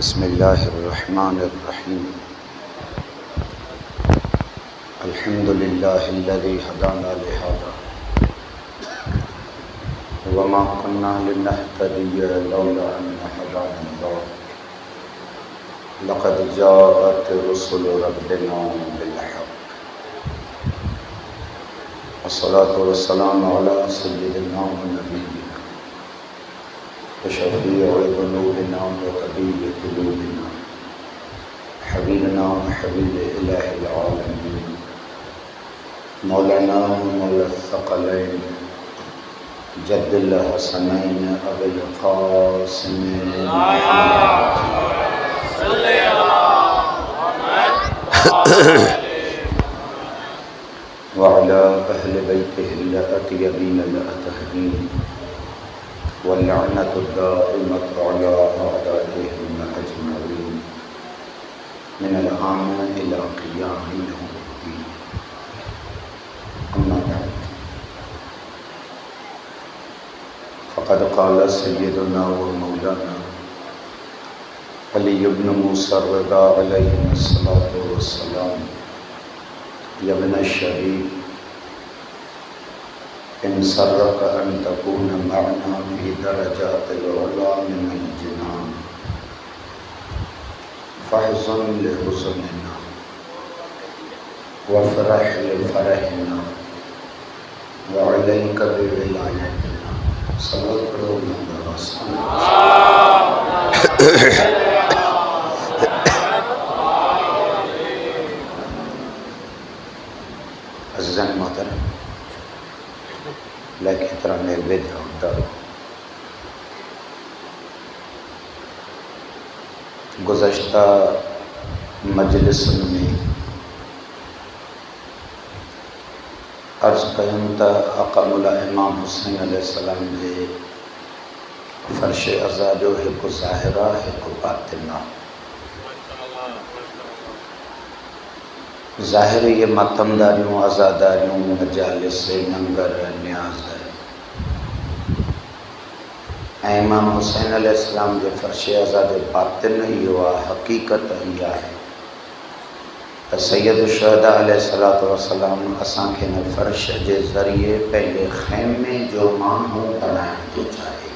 بسم اللہ الرحمن الرحیم الحمد للہ الذی ہدانا لہذا وما كنا لنهتدی لولا ان ہدانا اللہ لقد جاءت رسل ربنا بالحق والصلاة والسلام علی سیدنا ونبینا وشفیع ذنوبنا وطبیب قلوبنا حبیبنا وحبیب الہ العالمین مولانا مولا الثقلین جد الحسنین ابی القاسم وعلى أهل بيته الأطيبين الأطهرين واللعنة الدائمة على أعدائهم أجمعين من الآن إلى قيام يوم الدين. أما بعد فقد قال سيدنا ومولانا علي بن موسى الرضا عليه الصلاة والسلام: يا ابن الشهيد إن سرك أن تكون معنا في درجات العلا من الجنان فاحزن لحزننا وافرح لفرحنا وعليك بولايتنا. صلوات پڑھو اللہ رسول عزیزان محترم، لیکن طرح میرے بید ہوتا گزشتہ مجلس میں عرض قیم تا آقا مولا امام حسین علیہ السلام دے فرش ازا جو ایک ظاہرہ ایک باطنہ. ظاہر یہ ماتمداریوں ازاداریوں مجالس ننگر نیاز ہے. امام حسین علیہ السلام کے فرش ازاد باطن ہی ہوا حقیقت ہی ہے. سید الشہداء علیہ السلام اساں کے فرش کے ذریعے پہلے خیمے جو مانوں بنائیں تو چاہے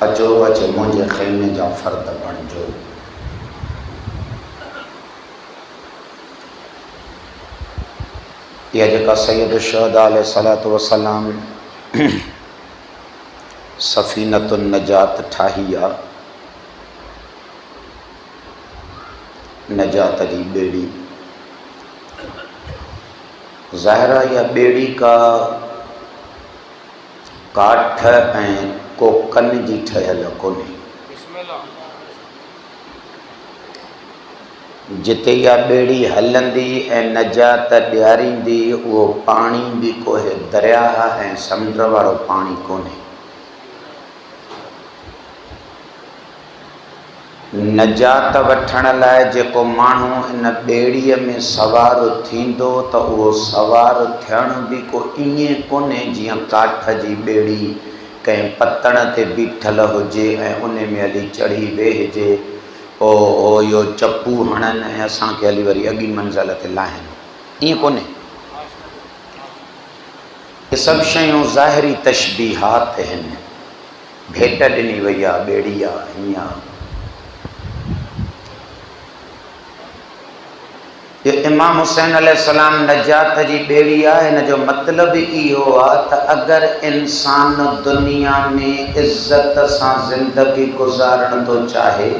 اچو اچ مجھے خیمے جا فرد بن جو. یہ جکا سید الشہداء علیہ السلام سفینۃ النجات ٹھاہیا نجات جی بیڑی. ظاہرہ یا بیڑی کا کاٹھ ہیں کوکن جی ٹھہل کونی. جتے یا بیڑی ہلندی اے نجات ڈیاریندی وہ پانی بھی کوہ دریا ہے سمندر وارو پانی کونے. نجات وٹھن لائے جے کو مانو ان بیڑی میں سوار تھیندو تو وہ سوار تھیڻ بھی کو ایئے کونے جیاں کاٹھ جی بیڑی کہیں پتڑ تے بیٹھل ہوجے اے انہیں میں علی چڑھی ویجے او یو چپو ہنن ہے اساں کے علی وری اگی منزل تے لاہن یہ کونے. یہ سب شیوں ظاہری تشبیہات ہیں. بھیٹ ڈنی ویا بیڑیا ہیاں. یہ امام حسین علیہ السلام نجات جی بیڑی ہے. ان جو مطلب یہ ہوا تا اگر انسان دنیا میں عزت سان زندگی گزارن تو چاہے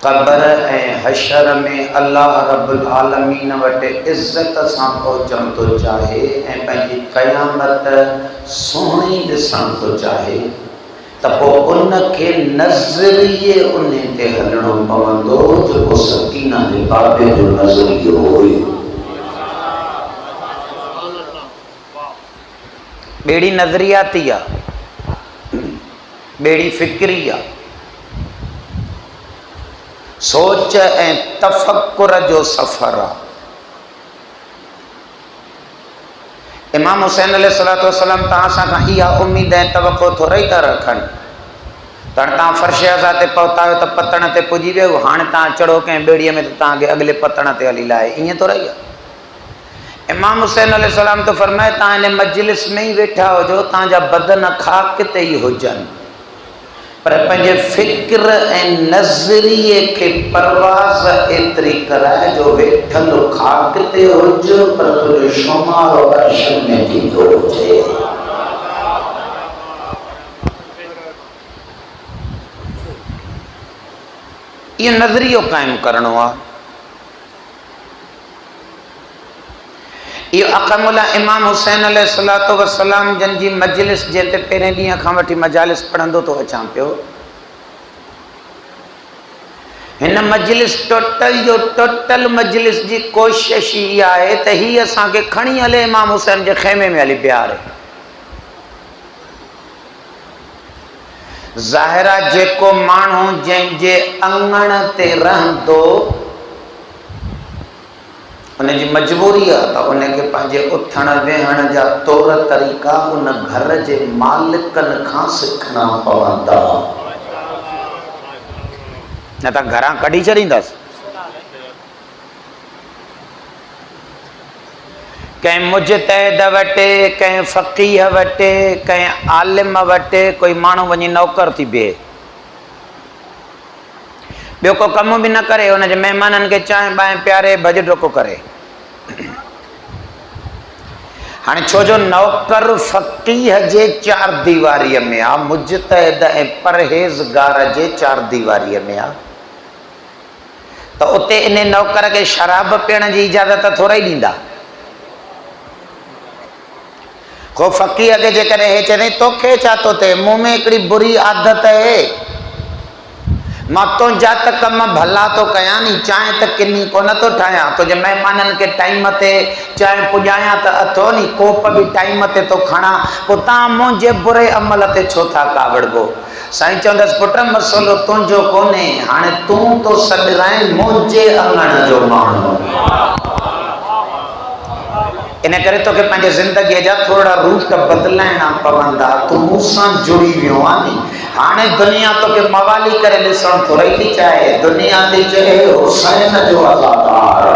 قبر اے حشر میں اللہ رب العالمین وٹے عزت سان پہنچن تو چاہے اے پنجی قیامت سونی ڈسن تو چاہے تپو ان کے نظریے انہیں تے ہلنو پوندو جو کو سکینہ دے بابے جو نظریے ہوئے. بیڑی نظریاتیہ بیڑی فکریہ سوچ اے تفکر جو سفر. امام حسین علیہ السلام تاں ساں کا یہ امید ہے توقع تھوڑی تا رکھن تڑتا فرش تے پہتا ہو تو پتن تے پجی وے ہاں تا چڑھو کہ بیڑی میں تو تاں کے اگلے پتن تے علی لائے یہ تو رہی ہے۔ امام حسین علیہ السلام تو فرمائے تاں نے مجلس میں ہی بیٹھا ہو جو تاں جا بدن خاک تے ہی ہو جن پر پنجے فکر نظریے کے پرواز اتری کرائے جو بیٹھل خاک تے ہو جو پر تجھے شمار و عرش میں بھی ہو جائے۔ یہ نظریہ قائم کرنا ہوا یہ اقام اللہ امام حسین علیہ السلام جن جی مجلس جیتے پیریں دیاں کھاں وٹی مجالس پڑھندو تو اچھاں پیو ہن مجلس ٹوٹل مجلس جی کوشش یہ آئے تو ہی اساں کے کھڑی علی امام حسین جے خیمے میں علی پیار ہے ظاہرہ جے کو مانو جن جے انگن تے رہن دو انہیں جی مجبوری ہے تو انہیں کے پانچے اتھن ویہن جا طور طریقہ ان گھر جے مالکن کھاں سکھنا پواندا نہ تا گھراں کڑی چریں دس کہیں مجتہد وٹے کہیں فقیہ وٹے کہیں عالم وٹے کوئی مانو ونی نوکر تھی بے بیو کو کمو بھی نہ کرے انہیں جو مہمانن کے چاہیں بائیں پیارے بجٹ رکو کرے ہاں چھو جو نوکر فقیہ جے چار دیواری میں آ مجتہد پرہیزگار جے چار دیواری میں آ تو اتے انہیں نوکر کے شراب پینے جی اجازت تھوڑا ہی دیندا کو فقیہ کے جے کرے ہے چاہتے تو کھے چاہتو تے منہ میں ایکڑی بری عادت ہے ماتوں جات کم بھلا تو کیا نہیں چاہیں تک کنی کو نہ تو ٹھایا تو جب مہمانن کے ٹائم تے چاہیں پجایا تو اتھو نہیں کوپ بھی ٹائم تے تو کھانا کو تاں مجھے برے عمل تے چھو تھا کاوڑ گو سائیں چوندس پٹر مسئلو تون جو کونے ہانے تون تو سڑ رائیں مجھے انگن جو مانو انہیں کرے تو کہ پہنچے زندگی جا تھوڑا روح کا بدلائنا پواندا تو موسان جڑی ویوانی ہانے دنیا تو کہ موالی کرے لسن تھوڑا ہی نہیں چاہے دنیا دی چاہے حسین جو عزادار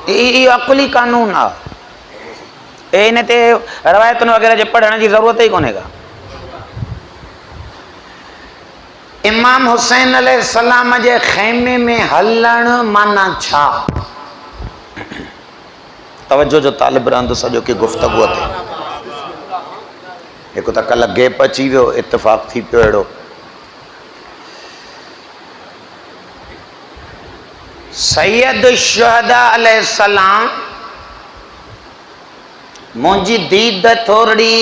یہ عقلی قانون آ انہیں تے روایتوں وغیرہ جو پڑھنے کی ضرورت ہی کونے گا امام حسین علیہ السلام جے خیمے میں ہلن مانا چھا توجہ جو طالب رہندو سجو کی گفتگو تھے ایک تا کل گیپ اچھی ویو اتفاق تھی پیڑو سید الشہداء علیہ السلام مونجی دید تھوڑی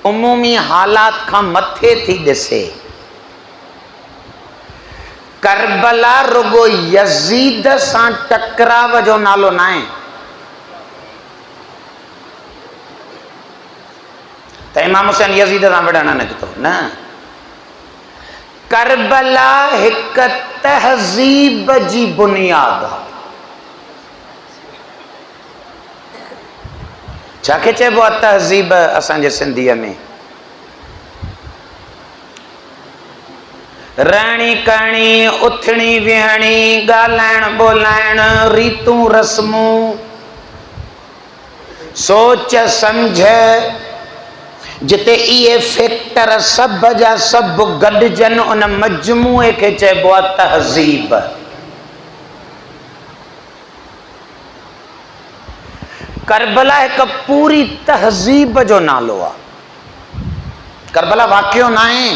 عمومی حالات کا متھے تھی دسے کربلا رگو یزید سان ٹکراو جو نالو نائیں تو امام حسین یزید سان بڑھانا نکتو نا کربلا ایک تہذیب جی بنیاد چاکے چاہے وہ تہذیب اسان جے سندھیا میں رہنی کرنی اتھنی ویہنی گالائن بولائن ریتوں رسموں سوچ سمجھ جتے یہ فیکٹر سب جا سب گڈ جن ان مجموعے کے چاہے وہ تہذیب کربلا ایک پوری تہذیب جو نالو آ کربلا واقعوں نائیں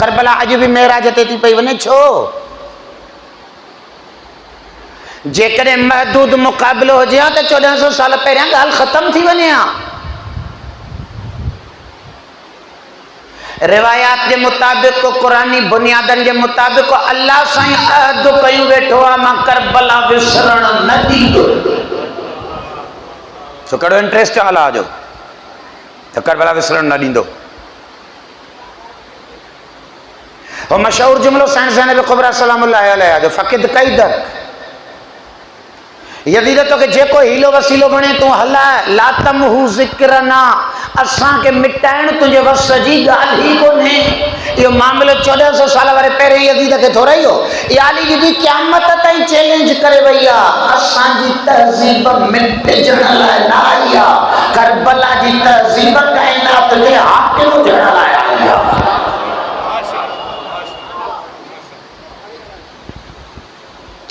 کربلا اج بھی معراج تے تھی پئی ونے چھو جے کرے محدود مقابلہ ہو جیا تے 1400 سال پہریاں گال ختم تھی ونیا روایات کے مطابق کو قرآنی بنیادن کے مطابق کو اللہ سائیں عہد کیوں بیٹھو ماں کربلا وسرن نہ دیندو سو کڑو انٹریسٹ والا آ جاؤ تو کربلا وسرن نہ دیندو وہ مشہور جملو سائن زینب قبرہ سلام اللہ علیہ جو فقد قیدک یزیدتو کہ جے کو ہیلو وسیلو بنے تو حلا لا تمہو ذکرنا اساں کے مٹائن تجھے وسجی گال ہی کو نہیں یہ معاملہ 1400 سال وارے پہرے یزید کے تھو رہی ہو یہ علی جی بھی قیامت تائیں چیلنج کرے بھیا اساں جی تہذیب مٹ جڑا لائے آیا کربلا جی تہذیب کائنات کے حاکم جڑا لائے آیا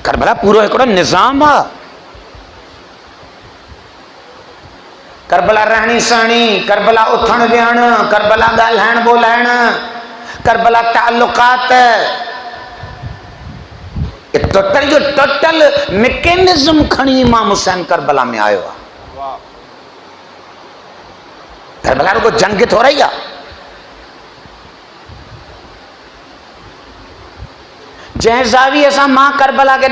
کربلا پورو ایکڑا نظام ہے کربلا رہنی سہنی کربلا اٹھن ویہن کربلا ڳالہائڻ ٻولائڻ کربلا تعلقات یہ ٹوٹل جو ٹوٹل میکینزم کھڑی امام حسین کربلا میں آئے ہوا کربلا کو جنگ تھو رہی ہے جہیں زاویے ساں ماں کربلا کے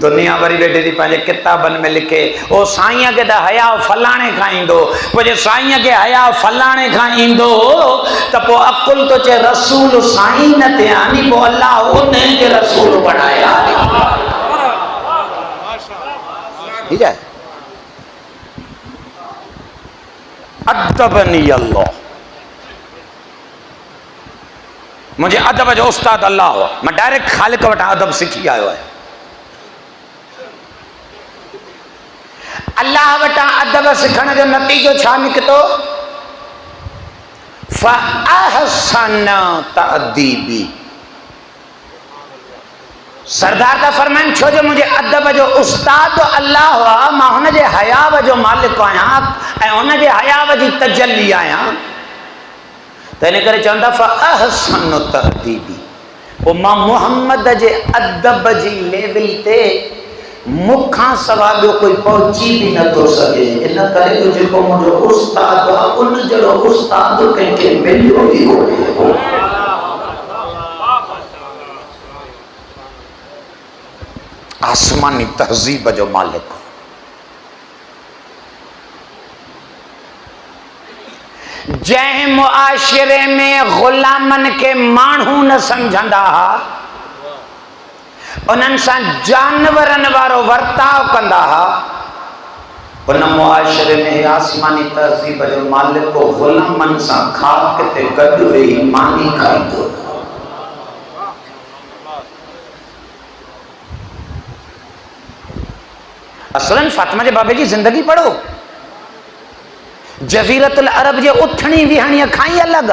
دنیا بری بیٹھی تھی پانچے کتابن میں لکھے او سائیں کے دا حیا فلانے کھائیں دو وہ جے سائیں کے حیا فلانے کھائیں دو تو پو عقل تو چے رسول سائیں نہ تے آنی پو اللہ انہیں کے رسول بڑھایا ٹھیک ہے ادبنی اللہ مجھے ادب جو استاد اللہ ہوا میں ڈائریکٹ خالق وٹا ادب سکھی آیا ہے اللہ وٹا ادب سکھنے جو نتیجو چھا نکتو فَأَحْسَنَ تَعْدِيبِ سردار دا فرمائن چھو جو مجھے ادب جو استاد اللہ ہوا ماں ہونے جے حیاء جو مالک آیا اے ہونے جے حیاء جی تجلی آیا تو انہیں کرے چاہتا فَأَحْسَنُ تَعْدِيبِ وہ ماں محمد جے ادب جی لیول تے مکھاں سوابیو کوئی پہنچی بھی نہ تو سکے انہاں کرے تو جے کو مجھے استاد ان جڑو استاد کہیں کے ملیو بھی ہو آسمانی تہذیب جو مالک جہیں معاشرے میں غلامن کے مانہوں نہ سمجھندا ہا انہاں سان جانورن وارو ورتاو کندا ہا ان معاشرے میں آسمانی تہذیب جو مالک کو غلامن سان خاک تے گڈ وی مانی کھائی دو اصلاً فاطمہ جے بابے کی زندگی پڑھو جزیرت العرب جے اتھنی ویہنیاں کھائیں الگ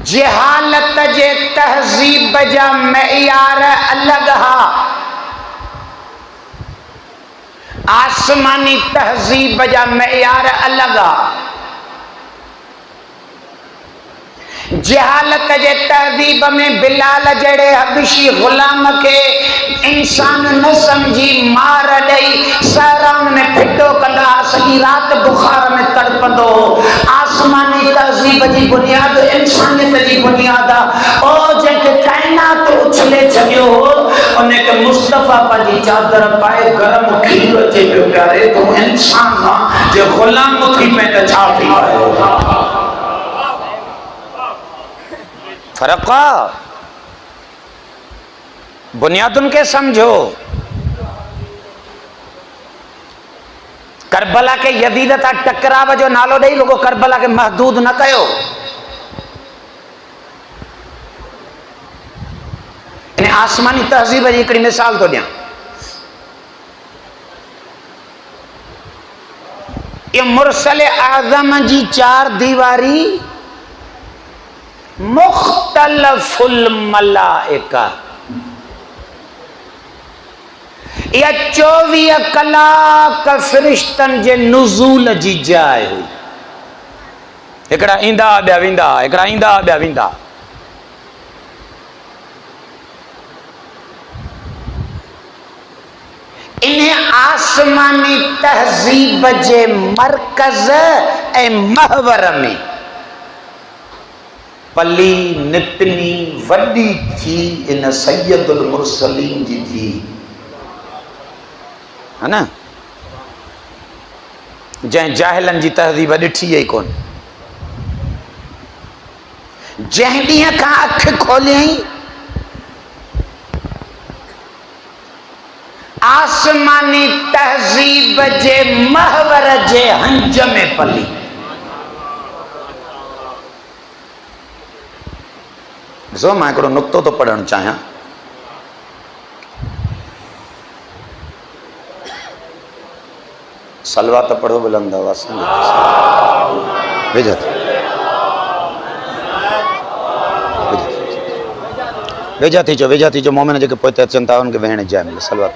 جہالت جے تہذیب جا معیار الگ ہا آسمانی تہذیب جا معیار الگ ہا جہالت جے تہذیب میں بلال جڑے حبشی غلام کے انسان نہ سمجھی مار ڈئی سہران میں پھٹو کندا سڄی رات بخار میں تڑپندو آسمانی تہذیب جی بنیاد انسانیت جی بنیاد او جے کہ کائنات اچھلے چھڈیو انہیں کہ مصطفیٰ پنجی چادر پائے گرم کھیل اچے پہ پیارے تو انسان نہ جے غلام تھی میں تے چھا تھی فرقہ بنیاد ان کے سمجھو کربلا کے یزید تا ٹکراو جو نالو ڈئی لوگو کربلا کے محدود نہ کہو انہیں آسمانی تہذیب جی کڑی مثال تو دیا یہ مرسل اعظم جی چار دیواری مختلف الملائکہ یا 24 کلاک فرشتن جے نزول جی جائے ہوئی ایکڑا ایندہ بیا ویندا ایکڑا ایندہ بیا ویندا انہیں آسمانی تہذیب جے مرکز اے محور میں پلی نتنی وڈی تھی ان سید المرسلین جی تھی ہے نا جائیں جاہلن جی تہذیب ڈٹھی ہے کون جہیں ڈیاں کہاں اکھ کھولیں آسمانی تہذیب جے محور جے ہنج میں پلی سو میں ایک نقطہ تو پڑھنا چاہیے سلوہ تو پڑھو بلند آواز سے ویجا تھی جو مومن جو کہ پوتے چنتا ان کے بہنے جائے ملے سلوہ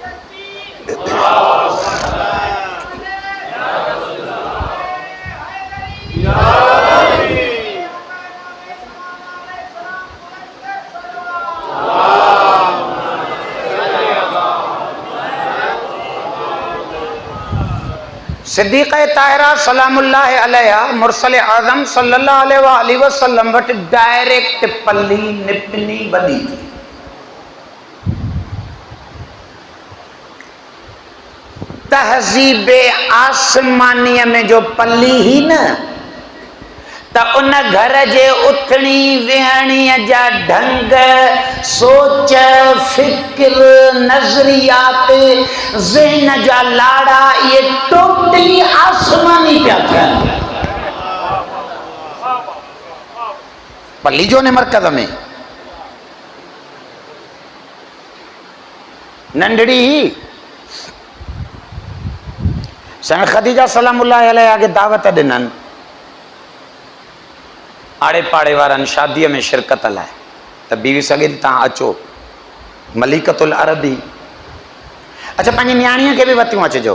صدیقہ طاہرہ سلام اللہ علیہ مرسل اعظم صلی اللہ علیہ وآلہ وسلم وٹ ڈائریکٹ پلی نپنی وڈی تھی. تہذیب آسمانی میں جو پلی ہی نا تا ان گھر جے اتھنی وہنی جا ڈھنگ سوچ فکر نظریات ذہن جا لاڑا یہ ٹوٹلی آسمانی پیا تھا. پلی جو نے مرکز میں ننڈڑی ہی سن خدیجہ سلام اللہ علیہ آگے دعوت دنن آڑے پاڑے وارن شادی میں شرکت لائے تو بیوی سگے تاں اچو ملکۃ العربی اچھا پانچی نیانیاں کے بھی وطیوں اچھے جو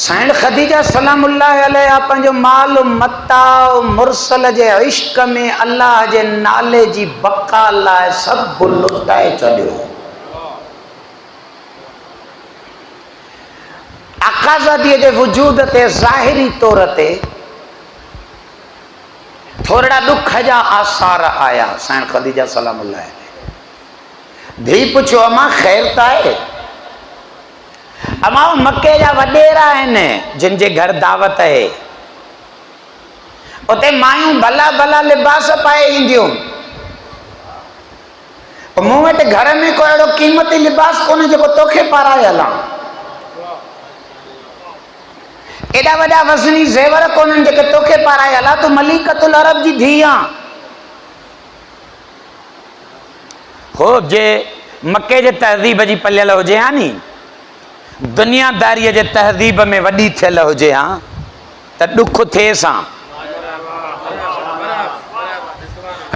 سائن خدیجہ سلام اللہ علیہ اپن جو مال متا مرسل جے عشق میں اللہ جے نالے جی بقا لائے سب لٹائے چلیو. آزادی کے وجود تے ظاہری طور تے تھوڑا دکھ جا آثار آیا. سائن خدیجہ سلام اللہ علیہ دھی پوچھو اما خیر تا ہے؟ اما مکے جا وڈیرا ہیں جن جے گھر دعوت ہے اتے مایوں بھلا بھلا لباس پائے ایندیوں منہ وٹ گھر میں کوئی اڑو قیمتی لباس کونے جو کو توکھے پارائے ہلاں ایڈا وڈا وزنی زیور کونن جے کہ توکھے پارائے ہلا تو ملکۃ العرب جی دھیاں ہو جے مکے جے تہذیب جی پلیل ہو جے ہاں نی دنیا داری جے تہذیب میں وڈی تھیل ہو جے ہاں تا ڈکھ تھے ساں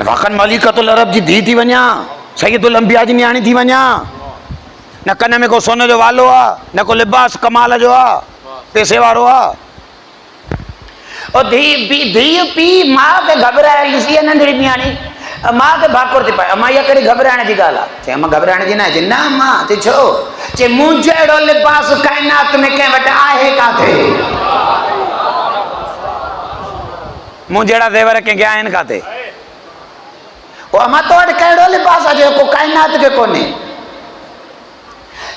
واقعا ملکۃ العرب جی دھی تھی ونیا سید الانبیاء جی نیانی تھی ونیا نہ کن میں کو سونے جو والو آ نہ کو لباس کمال جو آ پیسے وارو آ اور دھی پی ماں کے گھبرائے لسی ہے نندری نیانی ماں کے بھاکور تھی پائے اما یہ کری گھبرانے جی گالا چھے اما گھبرانے جی نہ چھے نا ماں تی چھو چھے مجھےڑو لباس کائنات میں کہیں وٹا آئے کا تھے مجھےڑا زیور کے گیا ان کا تھے وہ اما تو اڑ کہڑو لباس آجے کو کائنات کے کونے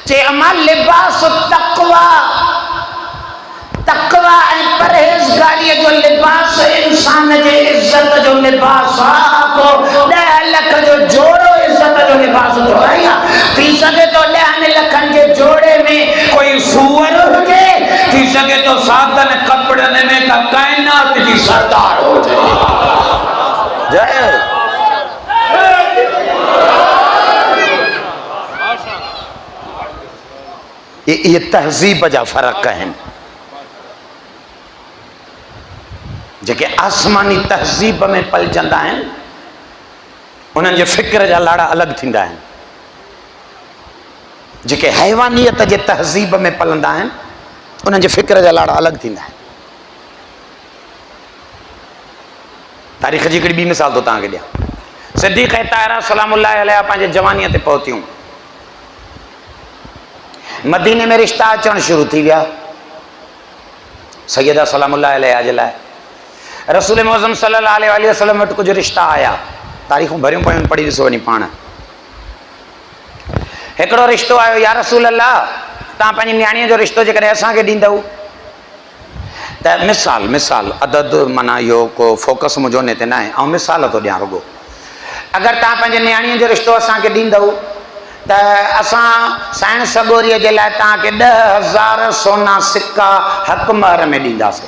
چھے اما لباس تقوی این پرہیزگاری جو لباس انسان جے عزت جو لباس کو 10 لکھ جو جوڑو عزت جو لباس تو آیا تھی سکے تو 10 لکھن کے جوڑے میں کوئی سور ہو جائے تھی سکے تو ساتن کپڑنے میں کا کائنات کی سردار ہو جائے جائے یہ تہذیب جا فرق ہیں جے کہ آسمانی تہذیب میں پل جندہ ہیں انہاں جے فکر جا لاڑا الگ تھیندا ہیں جے کہ حیوانیت جے تہذیب میں پلندہ ہیں انہاں جے فکر جا لاڑا الگ تھیندا ہیں. تاریخ جی کڑی بھی مثال تو تاں کے دیا صدیقہ طاہرہ سلام اللہ علیہ پانچے جوانیت پہنچیوں مدینے میں رشتہ اچھن شروع تھی گیا سیدہ سلام اللہ علیہ آجلائے رسول معظم صلی اللہ علیہ وسلم میں کچھ رشتہ آیا تاریخوں بھریوں پڑھیں پڑھی رسو نہیں پانا ایکڑو رشتو آئے یا رسول اللہ تاں پانچی نیانیاں جو رشتو جے کرے ایساں کے دین دو تا مثال عدد منا یو کو فوکس مجھو نیتے نہ ہے اور مثال تو دیاں رگو اگر تاں پانچی نیانیاں جو رشتو ایساں کے دین دو تا اساں سائن سگوری جے لائے تاں کے 10,000 سونا سکہ حق مہر میں دین دا سے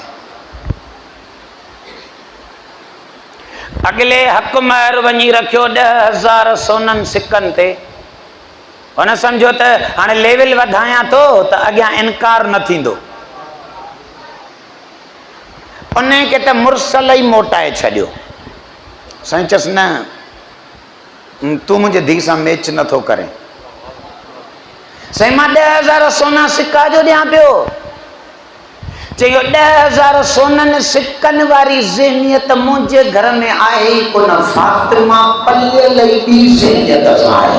اگلے حق مہر ونی رکھو 10,000 سونن سکن تے انہیں سمجھو تا ہانے لیول ودھایا تو تا اگیا انکار نہ تھیندو انہیں کہ تا مرسل ہی موٹائے چھڑیو سنچس نہ تو مجھے دیسا میچ نہ تھو کریں سیما 10,000 سونا سکہ جو دیاں پیو چاہیے 10,000 سونن سکن واری ذہنیت مجھے گھر میں آئے کن فاطمہ پلے لئی بھی ذہنیت آئے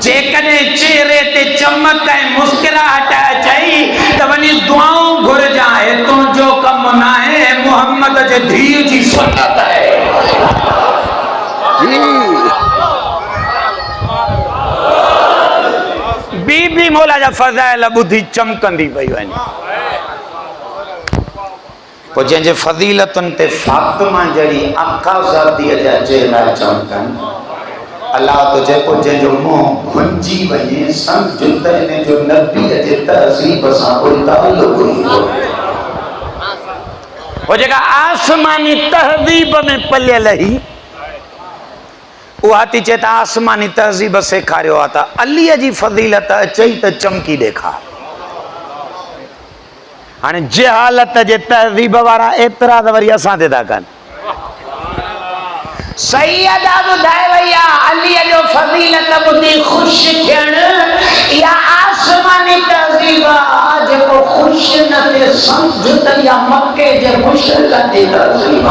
جے کنے چہرے تے چمک ہے مسکراہٹ چاہی تو ونی دعاؤں گھر جائے تو جو کم نہ ہے محمد جے دھی جی سنت ہے بی بی مولا جا فضائل بدھی چمکن دی بھئی وینی کو جن جے فضیلتن تے فاطمہ جڑی آقا زادی جا چہرہ چمکن اللہ تو جے کو جن جو منہ گھنجی وئے سمجھتا ہے جو نبی جے تہذیب ساں کوئی تعلق ہوئی ہو وہ جگہ آسمانی تہذیب میں پلے لہی وہ آتی چیتا آسمانی تہذیب سے کھارے ہوا تھا علی جی فضیلت چاہیے چمکی دیکھا ہاں جے حالت جے تہذیب وارا اعتراض وری اساں تے تا کن سیدہ بدھائے ویا علی جو فضیلت بدھی خوش تھیڻ یا آسمانی تہذیب آج کو خوش نہ تے سمجھت یا مکے جے خوش لتے تہذیب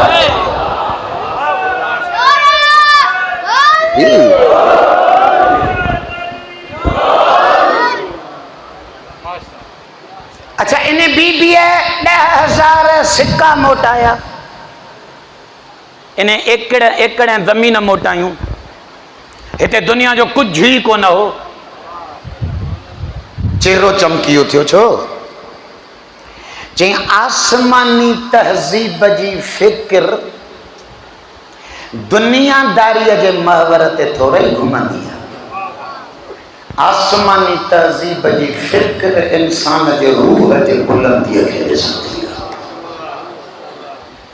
اچھا انہیں بی بی ہے 10,000 سکہ موٹایا انہیں ایکڑ زمین موٹائیوں ہتے دنیا جو کچھ ہی کو نہ ہو چہرو چمکیو تھیو چھو چاہیں آسمانی تہذیب جی فکر دنیا داری جے محورت تھوڑے گھومن دیا آسمانی تہذیب جی فکر انسان جے روح جے بلندی کے رسن دیا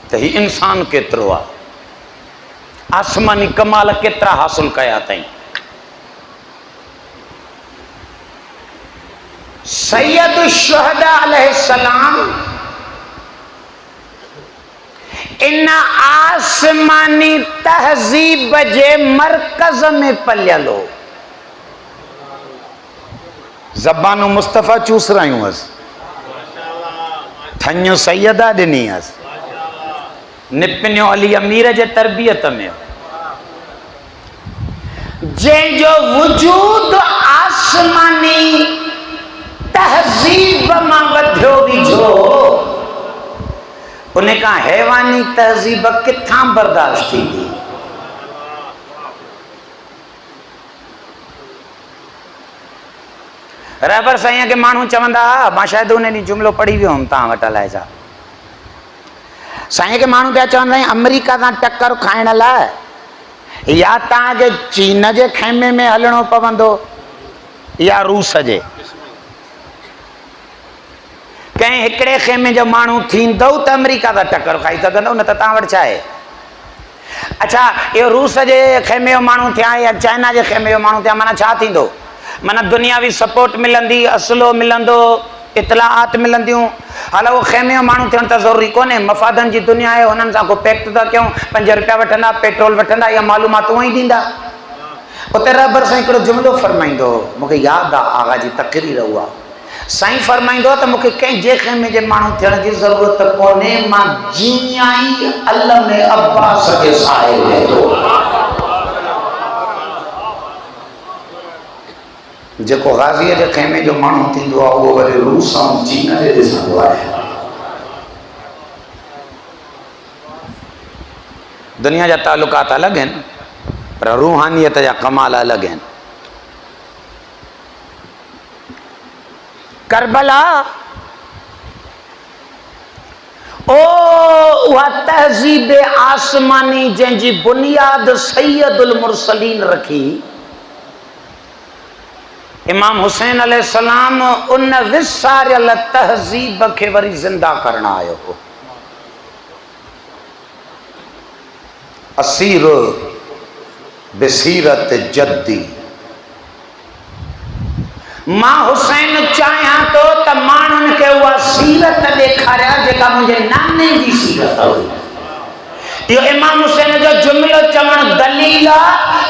تو ہی انسان کترو آسمانی کمال کترا حاصل کیا تائیں سید الشہداء علیہ السلام ان آسمانی تہذیب جے مرکز میں پلیلو زبانو مصطفیٰ چوس رہی ہوں اس تھنیو سیدہ دنی اس نپنیو علی امیر جے تربیت میں جے جو وجود آسمانی تہذیب ماں ودھیو بھی جو انہیں کہا حیوانی تہذیب کتھاں برداشت تھی دی رہبر سائیں کے مانو چوندہ ماں شاید انہیں نہیں جملو پڑھی بھی ہوں تاں وٹا لائے جا سائیں کے مانو پیا چوندہ ہیں امریکہ تاں ٹکر کھائن لائے یا تاں کے چین جے خیمے میں ہلنو پوندو یا روس جے کہیں ہکڑے خیمے جو مانو تھین دو تا امریکہ دا ٹکر کھائی سکندو نہ تا وٹ چاہے اچھا یہ روس جے خیمے جو مانو تھیا یا چائنا جے خیمے جو مانو تھیا مانا چھا تھین دو مانا دنیاوی سپورٹ ملندی اصلو ملندو اطلاعات ملندیوں حالا وہ خیمے جو مانو تھین تا ضروری کونے مفادن جی دنیا ہے انہن سا کو پیکٹ دا کیوں 5 روپیہ وٹھندا پیٹرول وٹھندا یا معلومات وہیں دیندا اتنے رہبر سائیں کڑو جملو فرمائیں دو مکہ یاد دا آغا جی تقریر ہوا سائیں فرمائیں دو تو مکہ کہیں جے خیمے جے مانو تھین جی ضرورت کونے ماں جینیائی علم عباس کے سائے لے دو جے کو غازی جے خیمے جو مانو تھی دعا وہ ورے روساں چینہ جے دیسا دعا ہے دنیا جا تعلقات الگ ہیں پر روحانیت جا کمال الگ ہیں کربلا او وہ تہذیب آسمانی جن جی بنیاد سید المرسلین رکھی امام حسین علیہ السلام ان وسار تہذیب کے وری زندہ کرنا آئے ہو اسیر بصیرت جدی ماں حسین چاہیاں تو تمانن کے وہ سیرت دیکھا رہا جے کا مجھے نانے جی سیرت ہوئی یہ امام حسین جو جملہ چون دلیلہ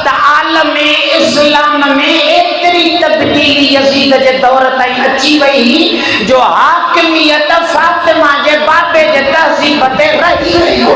تا عالم اسلام میں اتری تبدیلی یزید جے دور تائیں اچھی وئی جو حاکمیت فاطمہ جے باپے جے تہذیب تے رہی ہو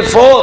A4।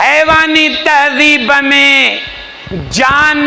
حیوانی تہذیب میں جان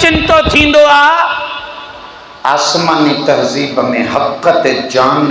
چنتو تھیندو آ، آسمانی تہذیب میں حقت جان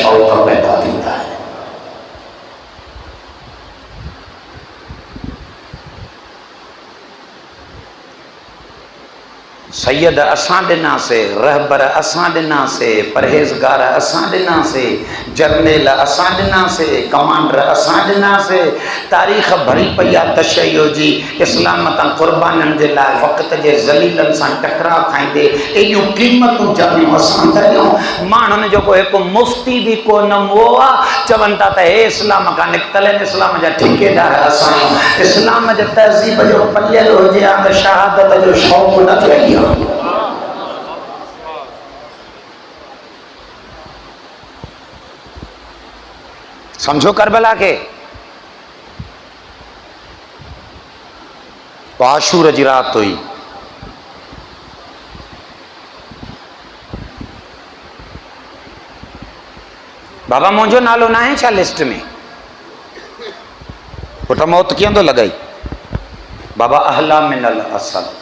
شوق پیدا تھیندا ہے۔ سید اساں ڈنا سے، رہبر اساں ڈنا سے، پرہیزگار اساں ڈنا سے، جرنیل اساں ڈنا سے، کمانڈر اساں ڈنا سے، تاریخ بھری پیا تشیع جی اسلام تا قربانن جے لائے وقت جے ذلیلن سان ٹکرا کھائیندے ایوں قیمتوں جانیوں اساں دریوں مانن جو کو ایک مفتی بھی کو نموا چون تا تے اسلام کا نکتلن اسلام جا ٹھیکیدار اساں اسلام جے تہذیب جو پلیل ہو جے آن شہادت جو شوق نہ تھئی سمجھو کربلا کے عاشور جی رات ہوئی، بابا مجھو نالو نہ ہے چھا لسٹ میں، پٹا موت کیوں تو لگائی بابا احلا من الاسد،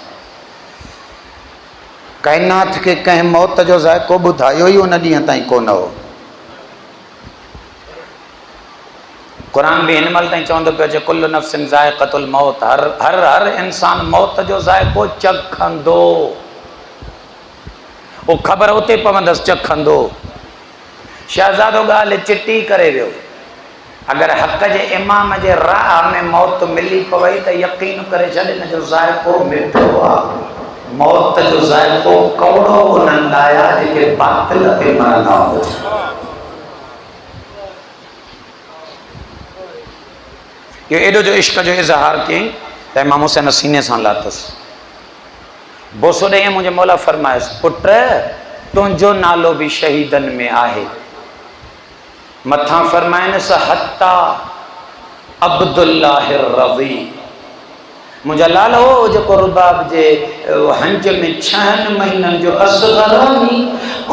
کائنات کے کہیں موت جو ذائقو بدھائیو ہی انہ ڈیاں تائیں کو نہ ہو۔ قرآن بھی انمال تائیں چاہندو پہ جو کل نفس ذائقت الموت، ہر انسان موت جو ذائقو چکھندو، وہ خبر ہوتے پوندس چکھندو۔ شہزادو گالے چٹی کرے ویو، اگر حق جے امام جے راہ میں موت ملی پوئی تو یقین کرے چلے نہ جو ذائقو مٹھو آ، موت جو ذائقو کوڑو نندایا جے کے باطل پہ مرنا ہو جائے۔ یہ ایڈو جو عشق جو اظہار کیں تو امام حسین سینے سان لاتس بوسو دے مجھے مولا فرمائے پٹر تنجو نالو بھی شہیدن میں آہے، متھاں فرمائن سا حتی عبداللہ الرضی، مجھے لالو جو قرباب جے ہنج میں 6 مہینن جو اصغرانی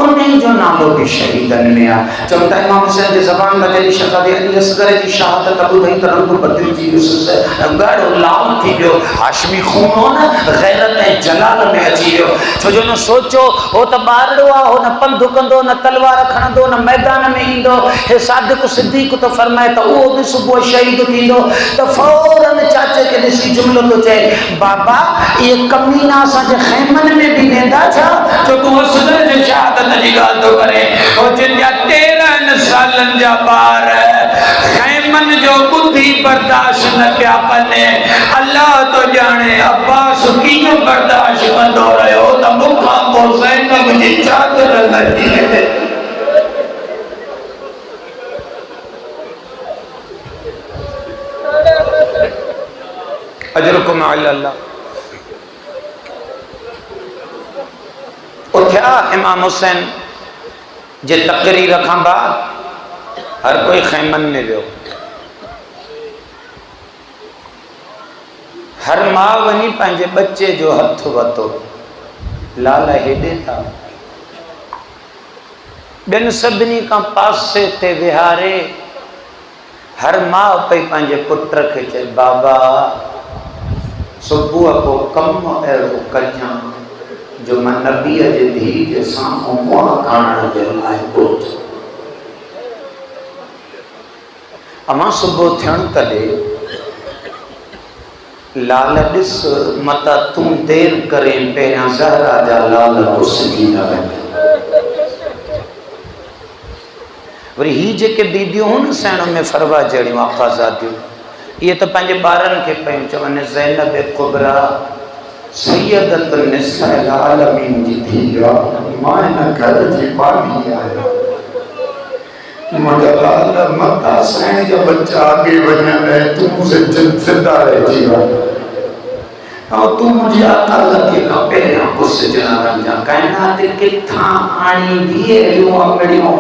انہیں جو نالو بھی شہیدن میں آ چونتا امام حسین جے زبان کا جلی شہزادی علی اصغر جی شہادت ابو دھائی ترنگ بدری جی یوسف سے گاڑو لام تھی جو ہاشمی خونون غیرت جلال میں اچیو چھو جو نہ سوچو ہو تا باردو آ ہو نہ پندھو کندو نہ تلوار کھندو نہ میدان میں ہندو ہے صادق صدیق تو فرمائے تا وہ بھی صبح شہید تھیندو تو فوراً چاچے کے دسی جملوں تو چاہے بابا یہ کمینہ سا جے خیمن میں بھی دیندہ چھا جو تو اصغر جے شہادت جی گال تو کرے اور جن جا 13 سالن جا بار خیمن جو بدھی برداشت نہ کیا پنے اللہ تو جانے عباس کیوں برداشت بندو رہے ہو تا مقام کو زینب جی چادر لگی ہے۔ اجرکم علی اللہ۔ اٹھیا امام حسین جے تقریر رکھاں بعد ہر کوئی خیمن میں ویو، ہر ماں ونی پانجے بچے جو ہتھ وتو لالا ہیڈے تھا بن سبنی کا پاسے تے وہارے، ہر ماں پہ پانجے پٹر کے چے بابا صبح کو کم ایرو کجاں جو میں نبی جے دھی جے سامو موڑا کھانا جے لائے پوٹ اما صبح تھیون تلے لال ڈس متا تم دیر کریں پہیاں زہرا جا لال اس کی نہ رہے وری ہی جے کے بیبیوں ہوں سینوں میں فروا جڑیوں آقا زادیوں یہ تو پانجے بارن کے پہن چوانے زینب قبرہ سیدت النساء العالمین جی دھیرا مائنہ گھر جی بانی آیا مگر اللہ متا سین جا بچہ آگے بنیا ہے تم سے جن زندہ رہے جیوا اور تم مجھے آقا لگے کا پہلے ہم کو سے جنا رہا جا کائنات کتھا آنی بھی ہے یوں امڑیوں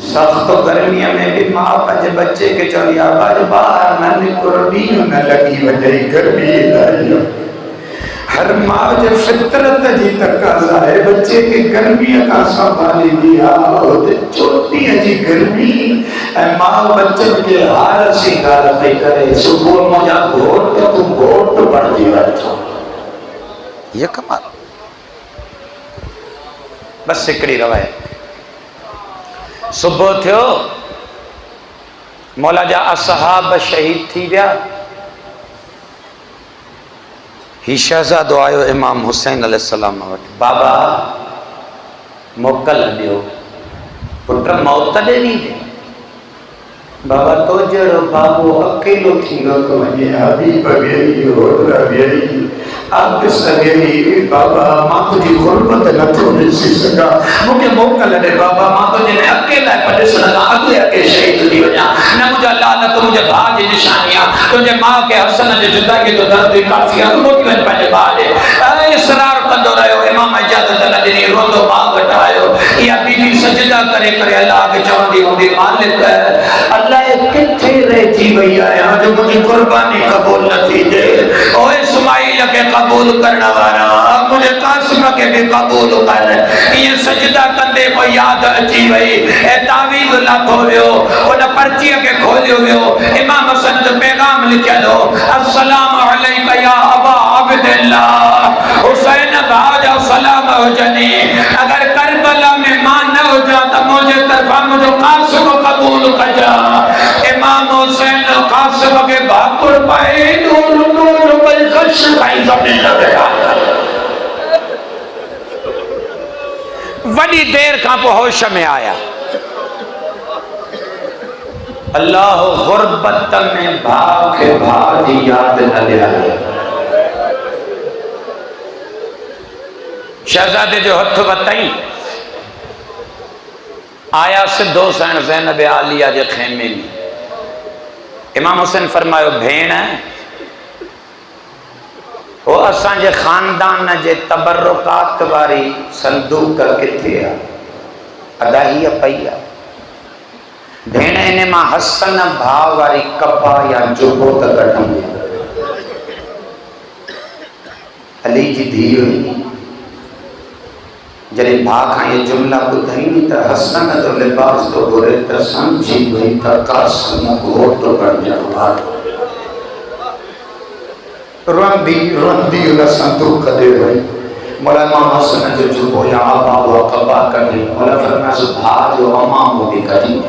سخت گرمیہ میں بھی ماں پجے بچے کے چلی آباد باہر نہ نکرڈیوں نہ لگی وجہی گرمی لائیوں ہر ماں جے فطرت جی تقاضا ہے بچے کے گرمی کا سنبھالی دیا چھوٹی جی گرمی ماں بچن کے ہار سنگار پہ کرے صبح مجھا گھوٹ تو گھوٹ پڑ دی بچوں یہ کمال بس سکڑی روایت صبح تھیو مولا جا اصحاب شہید تھی بیا ہی شہزادو آئیو امام حسین علیہ السلام بابا موکل دیو پٹر موت دے نہیں دے بابا تو جڑو بابو اکیلو تھی گا تو مجھے حبیب بیئی ہوترا بیئی آپ سگری بابا ماں تجھے غربت نہ تو نسی سکا مجھے موکل دے بابا ماں تجھے نے اکیلا پڑھ سکا اگلے اکے شہید دی وجہ نہ مجھے اللہ نہ تو مجھے بھاج نشانیاں تجھے ماں کے حسن نے جدا کی تو درد کافی ہے موتی بن پہلے بھاجے اصرار کندو رہے ہو امام اجازت اللہ دینی روندو ماں گھٹائے ہو یا بی بی سجدہ کرے کرے اللہ کے چون دی ہوندی مالک ہے اللہ کتھے رہ جی بھئی آیا جو مجھے قربانی قبول نہ تھی دے اوہ اسماعیل کے قبول کرنا والا مجھے قاسم کے بھی قبول کر یہ سجدہ کندے کو یاد اچھی بھئی اے تعویذ اللہ کھولیو انہ پرچی کے کھولیو بیو امام حسن جو پیغام لکھے لو السلام علیکہ یا ابا عبداللہ حسین بھاجا سلام ہو جنی اگر کربلا میں ماں نہ ہو جاتا مجھے طرفہ مجھے قاسم قبول کر جا امام حسین قاسم کے بھاکر پائے نور نور بلکش بھائی زمین لگا وڈی دیر کھاں پہ ہوش میں آیا اللہ غربت میں بھاگ بھاج یاد نہ لے آیا شہزادے جو ہتھ بتائیں آیا سے دو سین زینب عالیہ جے خیمے میں امام حسین فرمائیو بھین ہے وہ اساں جے خاندان جے تبرکات واری صندوق کر کے تھے اداہیہ پئیا بھین انہیں ماں حسن بھاو واری کپا یا جبو تکڑھوں علی جی دھی ہوئی جلے بھاگ ہاں یہ جملہ بدھائیں تا حسن تو لباس تو برے تا سمجھی گئی تا قاسم کو تو بڑھ جاؤ رندی انہا صندوق دے رہی مولا امام حسن جو جھو یا آبا و قبا کرنی مولا فرمائے سے بھاج و امام و بھی کرنی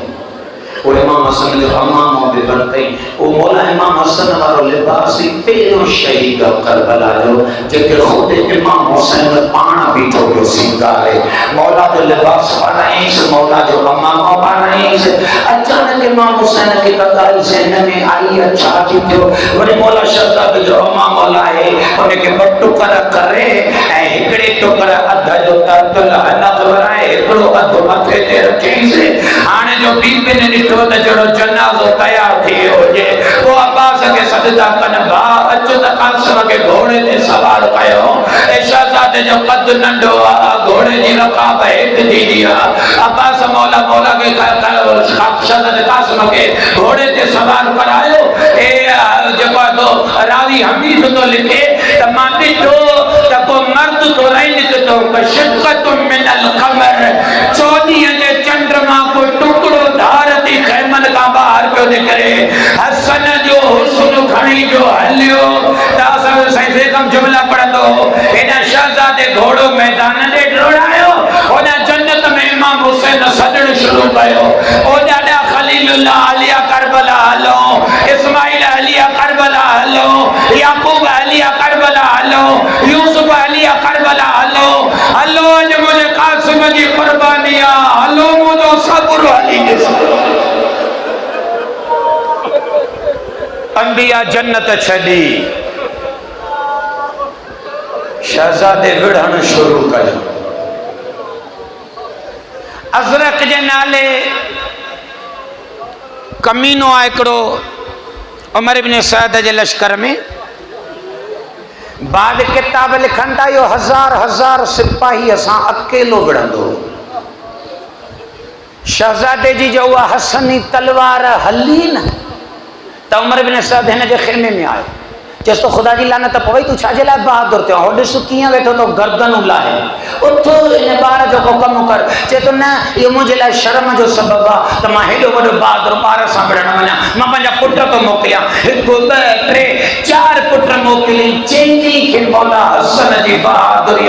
وہ امام حسن جو امام و بھی بنتے وہ مولا امام حسن وارو لباسی پیرو شہید کربلا جو جبکہ خود امام حسین پانا بھی تو جو سنگارے مولا جو لباس پانائیں سے مولا جو امام پانائیں سے اچانک امام حسین کی قدائی سے نمی آئی اچھا کی جو وری مولا شہزاد جو امام مولا ہے انہیں کے بٹو کرا کرے ہکڑے تو کرا ادھا جو ترطل انت ورائے ہکڑو ادھو مطھے دے رکھیں سے آنے جو بیبی نے نٹھو تا جڑو جنازو تیار تھی ہو جے وہ عباس کے سجدہ کن با اچھو تا قاسم کے گھوڑے دے سوار کہو اے شہزادے جو قد ننڈو گھوڑے جی رقاب ایک دی دیا عباس مولا کے شہزادے قاسم کے گھوڑے دے سوار کر آئے اے جو تو راوی حمید تو لکھے تمامی تو تکو مرد تو رہی لکھتو کشکت من القمر چودی انجے چندرما کو ٹکڑو دھارتی خیمن کا باہر کو دکھرے حسن جو حسن کھڑی جو حلیو تاثر سیسے کم جملہ پڑھ دو انہا شہزادے گھوڑو میدان دے ڈروڑائیو انہا جنت میں امام حسین صدر شروع کرو انہا خلیل اللہ علیہ کربلا ہلو اسماعیل علیہ کربلا ہلو یعقوب علیہ کربلا ہلو یوسف علیہ کربلا ہلو ہلو جو مجھے قاسم کی قربانیاں ہلو مجھے صبر علی کے صبر انبیاء جنت چھڑی شہزادے وڑھن شروع کریں ازرق جے نالے کمینو آئکڑو عمر ابن سعد جے لشکر میں بعد کتاب لکھن دا یو ہزار سپاہی اساں اکیلو وڑھندو شہزادے جی جو ہوا حسنی تلوار حلین تا عمر بن سعد ہنے جے خیمے میں آئے چس تو خدا جی لعنت پوئی تو چھا جلا بہادر تے ہڈ سکیاں بیٹھو تو گردن لاہے اٹھو ان بار جو کو کم کر چے تو نہ یہ مجھے لا شرم جو سبب ا تے ما ہیڈو وڈو بہادر بار سامڑن ونا ما پنجا پٹر تو موکلیا ایک ب ٹرے چار پٹر موکلی چینجی کے مولا حسن جی بہادری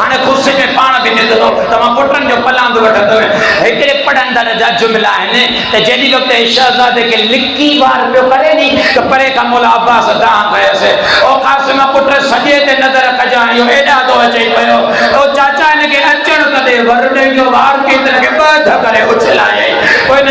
ہن خوشی میں پان بھی دے دو تے ما پٹرن جو پلاند وٹھندو ایکڑے پڑھندڑ جج ملا ہے تے جدی وقت شہزادے کے لکی بار پیو کرے نی تے پرے کا مولا عباس دان گئے سے او قاسم پٹر سجے تے نظر کجایو ایڈا تو اچي پيو او چاچا نے کے اچن کدے ورنے جو وار کے تے کے بعد کرے اچلائے کوئی نہ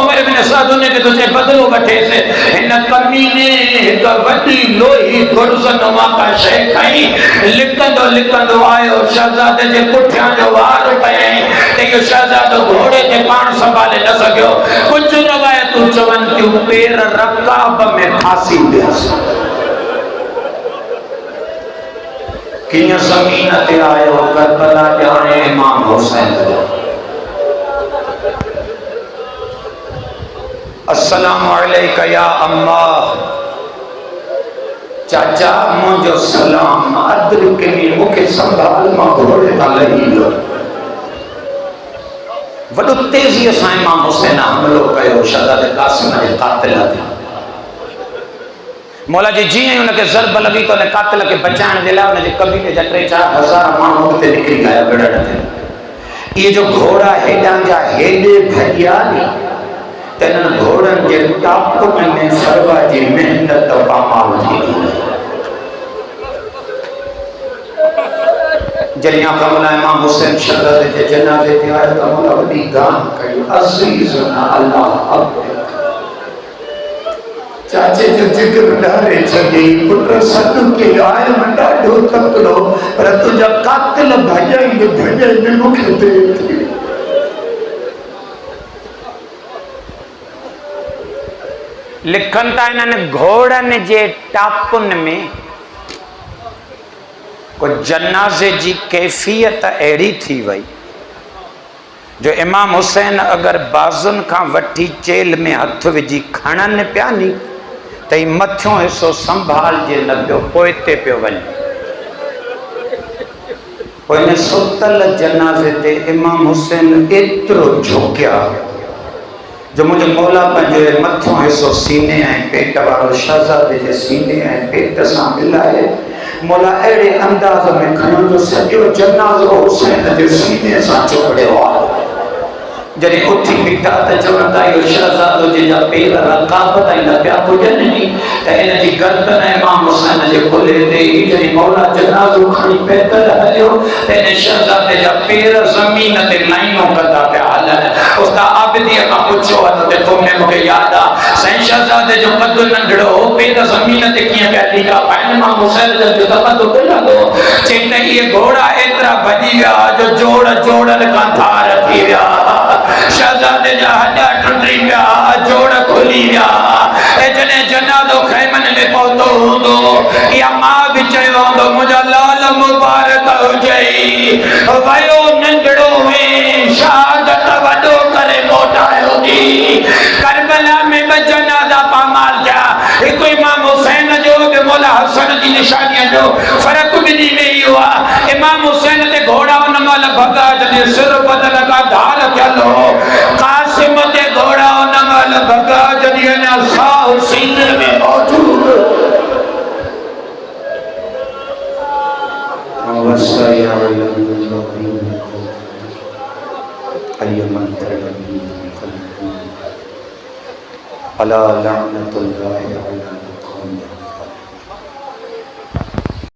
عمر بن سعد نے کے تجھے بدلو وٹھے سے ان کمینے ایک وڈی لوئی گرزن وا کا شیخ کھائی لکندو آیو شہزادے جے پٹھیاں جو وار پئے تے کہ شہزادو گھوڑے تے پان سنبھالے نہ سکیو کچھ روایت چون کیوں پیر رکاب میں پھانسی بیاس کیا زمین تے آئے ہو کربلا جانے امام حسین دے السلام علیکہ یا اماں چاچا مجھو سلام ادر کے لیے مکہ سنبھال ماں گھوڑے تالہی لو وڈو تیزی اسائیں امام حسین حملو کہو شہزادے قاسم نے قاتل آتے مولا جی جی ہیں انہیں کہ ضرب لگی تو انہیں قاتل کے بچان دلا انہیں جی کبھی نے جٹرے 4000 مانوں ہوتے نکل گیا بڑا ڈھتے یہ جو گھوڑا ہیڈان جا ہیڈے بھجیا نہیں تینن گھوڑن جے ٹاپ میں فروا جی محنت پامال تھی جلیاں کا مولا امام حسین شہزادے کے جنازے تے آئے تو مولا وڈی گان کئی عزیزنا اللہ اکبر چاچے جو ذکر ڈارے چھگئی پٹر سن کے آئے منڈا ڈھو تکڑو پر تجھا قاتل بھجائیں مکھے دے تھی لکھن تا انہوں گھوڑن جے ٹاپن میں کو جنازے جی کیفیت ایڑی تھی وئی جو امام حسین اگر بازن کا وٹھی چیل میں ہتھ وجی کھڑن پیانی تئی متھیوں حصو سنبھال جے نہ پیو پوئتے پیو ون انہیں ستل جنازے تے امام حسین اترو جھوکیا جو مجھے مولا پنجے متھوں حصو سینے ہیں پیٹ وارو شہزادے جے سینے ہیں پیٹ ساں ملائے مولا ایڑے انداز میں کھنوں جو سجو جنازو حسین جے سینے ساں چوکڑے ہوا جنہیں اٹھی پکتا تا چونتا یہ شہزادو جے جا پیر رقابت آئی نہ پیا پجننی تا انہیں جی گردن امام حسین جے کھلے دے جنہیں مولا جنازو کھنی پیتر ہلیو تا انہیں شہزادے جا پیر زمین تے لائنوں کتا پیا حلن اس دا عابدی اکا پچھو ہتو تے تم نے مجھے یادا سین شہزادے جو قد ننڈڑو ہو پیر زمین تے کیا پیا ٹھیکا پائن امام حسین جو تقدو پلا دو چہتا یہ گھوڑا اترا بھجی گیا جو جوڑن کا تھار تھی گیا شہزادے جا ہڈا ٹھنڈری گیا جوڑ کھولی گیا اے جنے جنادو خیمن میں پہتو ہوں دو یا ماں بچے ہوں دو مجھا لال مبارک ہو جائی ویو ننگڑو میں شہادت وڈو کرے موٹائے ہوگی کربلا میں بجنادہ پامال جا ایک امام حسین جو بے مولا حسن کی نشانیاں جو فرق بھی نہیں میں ہوا امام حسین تے گھوڑا نمال بھگا جنے سر بدل کا دھار چلو قاسم تے گھوڑا نمال بھگا جنے ساہ سینے میں موجود وَسَّيَا عَلَىٰ أَيَّمَنْ تَرَبِينَ قَلْبِينَ أَلَا لَعْنَةُ اللَّهِ عَلَىٰ الْقَوْمِ